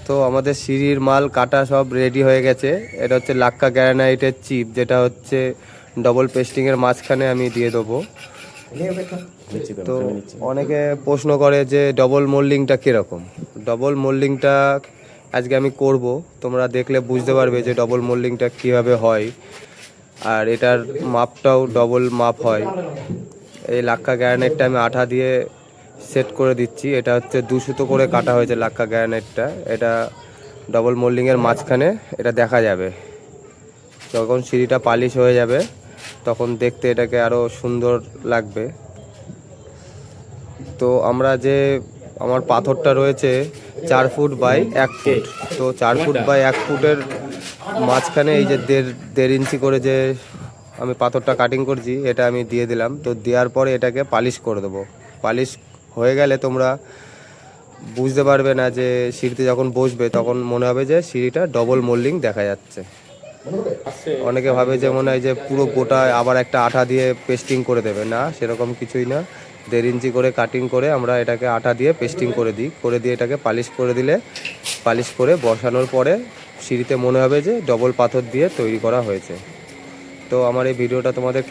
তো আমাদের সিঁড়ির মাল কাটা সব রেডি হয়ে গেছে। এটা হচ্ছে লাক্কা গ্রানাইটের চিপ, যেটা হচ্ছে ডবল পেস্টিংয়ের মাঝখানে আমি দিয়ে দেবো। তো অনেকে প্রশ্ন করে যে ডবল মোল্ডিংটা কীরকম। ডবল মোল্ডিংটা আজকে আমি করব, তোমরা দেখলে বুঝতে পারবে যে ডবল মোল্ডিংটা কীভাবে হয়, আর এটার মাপটাও ডবল মাপ হয়। এই লাক্কা গ্রানাইটটা আমি আঠা দিয়ে সেট করে দিচ্ছি। এটা হচ্ছে 2 সুতো করে কাটা হয়েছে লাক্কা গ্রানাইটটা। এটা ডবল মোল্ডিংয়ের মাঝখানে এটা দেখা যাবে। যখন সিঁড়িটা পালিশ হয়ে যাবে তখন দেখতে এটাকে আরও সুন্দর লাগবে। তো আমার পাথরটা রয়েছে 4 ফুট বাই 1 ফুট। তো 4 ফুট বাই 1 ফুটের মাঝখানে এই যে 1.5 ইঞ্চি করে যে আমি পাথরটা কাটিং করছি, এটা আমি দিয়ে দিলাম। তো দেওয়ার পরে এটাকে পালিশ করে দেবো। পালিশ হয়ে গেলে তোমরা বুঝতে পারবে না, যে সিঁড়িতে যখন বসবে তখন মনে হবে যে সিঁড়িটা ডবল মোল্ডিং দেখা যাচ্ছে। অনেকে ভাবে যে মনে হয় যে পুরো গোটা আবার একটা আঠা দিয়ে পেস্টিং করে দেবে, না সেরকম কিছুই না। 1.5 ইঞ্চি করে কাটিং করে আমরা এটাকে আঠা দিয়ে পেস্টিং করে দিয়ে এটাকে পালিশ করে দিলে, পালিশ করে বসানোর পরে সিঁড়িতে মনে হবে যে ডবল পাথর দিয়ে তৈরি করা হয়েছে। তো আমার এই ভিডিওটা তোমাদের